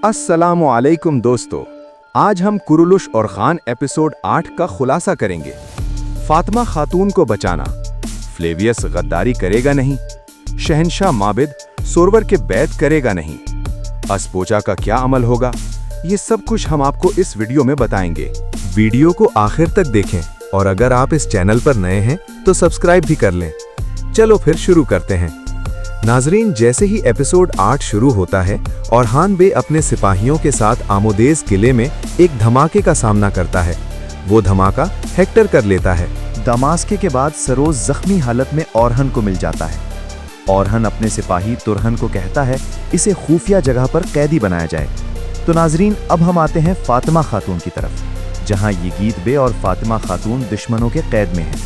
अस्सलामुअलैकुम दोस्तों, आज हम कुरुलुश और खान एपिसोड 8 का खुलासा करेंगे। फातिमा खातून को बचाना, फ्लेवियस गद्दारी करेगा नहीं, शहंशाह माबिद सोरवर के बैत करेगा नहीं, अस्पोचा का क्या अमल होगा, ये सब कुछ हम आपको इस वीडियो में बताएंगे। वीडियो को आखिर तक देखें और अगर आप इस चैनल पर नए हैं तो सब्सक्राइब भी कर लें। चलो फिर शुरू करते हैं। नाजरीन, जैसे ही एपिसोड 8 शुरू होता है और हान बे अपने सिपाहियों के साथ आमोदेज किले में एक धमाके का सामना करता है। वो धमाका हेक्टर कर लेता है। दमास्के के बाद सरोज जख्मी हालत में औरहन को मिल जाता है। औरहन अपने सिपाही तुरहन को कहता है इसे खुफिया जगह पर कैदी बनाया जाए। तो नाजरीन, अब हम आते हैं फातिमा खातून की तरफ, जहां यगीद बे और फातिमा खातून दुश्मनों के कैद में हैं।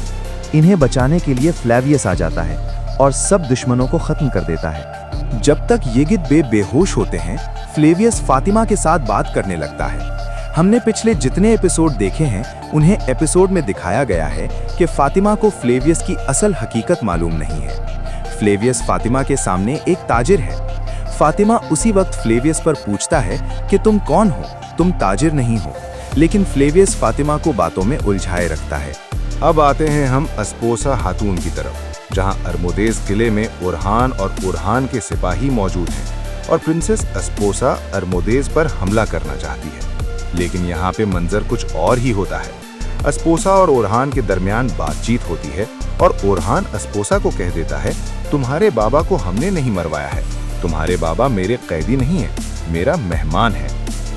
इन्हें बचाने के लिए फ्लेवियस आ जाता है और सब दुश्मनों को खत्म कर देता है। जब तक येगिद बे बेहोश होते हैं, फ्लेवियस फातिमा के साथ बात करने लगता है। हमने पिछले जितने एपिसोड देखे हैं, उन्हें एपिसोड में दिखाया गया है कि फातिमा को फ्लेवियस की असल हकीकत मालूम नहीं है। फ्लेवियस फातिमा के सामने एक ताजिर है। फातिमा उसी वक्त फ्लेवियस पर पूछता है कि तुम कौन हो, तुम ताजिर नहीं हो। लेकिन फ्लेवियस फातिमा को बातों में उलझाए रखता है। अब आते हैं हम अस्पोसा खातून की तरफ, जहां अरमोदेज किले में ओरहान और ओरहान के सिपाही मौजूद हैं और प्रिंसेस अस्पोसा अरमोदेज पर हमला करना चाहती है। लेकिन यहाँ पे मंजर कुछ और ही होता है। अस्पोसा और ओरहान के दरमियान बातचीत होती है और ओरहान अस्पोसा को कह देता है, तुम्हारे बाबा को हमने नहीं मरवाया है, तुम्हारे बाबा मेरे कैदी नहीं है, मेरा मेहमान है।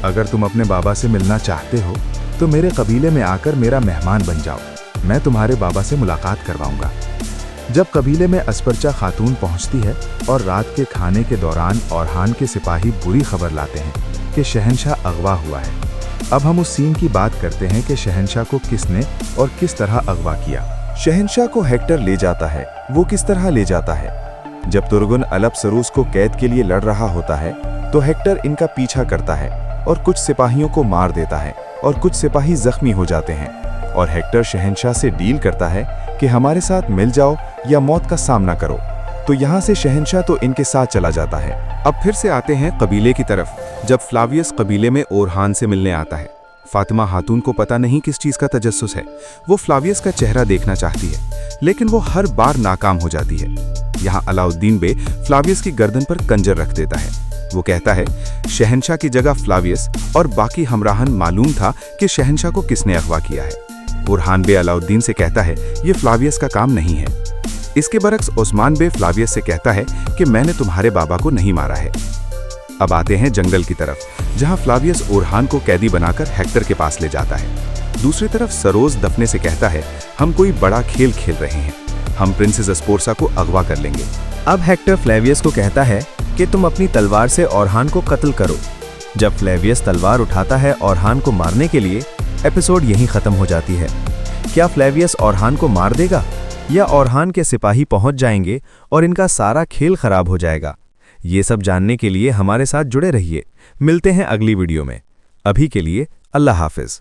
अगर तुम अपने बाबा से मिलना चाहते हो तो मेरे कबीले में आकर मेरा मेहमान बन जाओ, मैं तुम्हारे बाबा से मुलाकात करवाऊंगा। जब कबीले में अस्परचा खातून पहुंचती है और रात के खाने के दौरान ओरहान के सिपाही बुरी खबर लाते हैं कि शहंशाह अगवा हुआ है। अब हम उस सीन की बात करते हैं कि शहंशाह को किसने और किस तरह अगवा किया। शहंशाह को हेक्टर ले जाता है। वो किस तरह ले जाता है? जब तुर्गुन अलप सरूस को कैद के लिए लड़ रहा होता है तो हेक्टर इनका पीछा करता है और कुछ सिपाहियों को मार देता है और कुछ सिपाही जख्मी हो जाते हैं। और हेक्टर शहंशाह से डील करता है कि हमारे साथ मिल जाओ या मौत का सामना करो। तो यहाँ से शहंशाह तो इनके साथ चला जाता है। अब फिर से आते हैं कबीले की तरफ, जब फ्लावियस कबीले में ओरहान से मिलने आता है। फातिमा खातून को पता नहीं किस चीज़ का तजस्सुस है। वो फ्लावियस का चेहरा देखना चाहती है, लेकिन वो हर बार नाकाम हो जाती है। यहाँ अलाउद्दीन बे फ्लावियस की गर्दन पर कंजर रख देता है। वो कहता है, शहंशाह की जगह फ्लावियस और बाकी हमराहन मालूम था कि शहंशाह को किसने अगवा किया है। ओरहान बे अलाउद्दीन से कहता है, ये फ्लावियस का काम नहीं है। इसके बरक्स ओस्मान बे फ्लावियस से कहता है कि मैंने तुम्हारे बाबा को नहीं मारा है। अब आते हैं जंगल की तरफ, जहां फ्लावियस ओरहान को कैदी बनाकर हेक्टर के पास ले जाता है। दूसरी तरफ सरोज दफने से कहता है, हम कोई बड़ा खेल खेल रहे हैं, हम प्रिंसेस अस्पोसा को अगवा कर लेंगे। अब हेक्टर फ्लेवियस को कहता है कि तुम अपनी तलवार से ओरहान को कत्ल करो। जब फ्लेवियस तलवार उठाता है ओरहान को मारने के लिए, एपिसोड यहीं खत्म हो जाती है। क्या फ्लेवियस ओरहान को मार देगा या ओरहान के सिपाही पहुंच जाएंगे और इनका सारा खेल खराब हो जाएगा? ये सब जानने के लिए हमारे साथ जुड़े रहिए। मिलते हैं अगली वीडियो में। अभी के लिए अल्लाह हाफिज।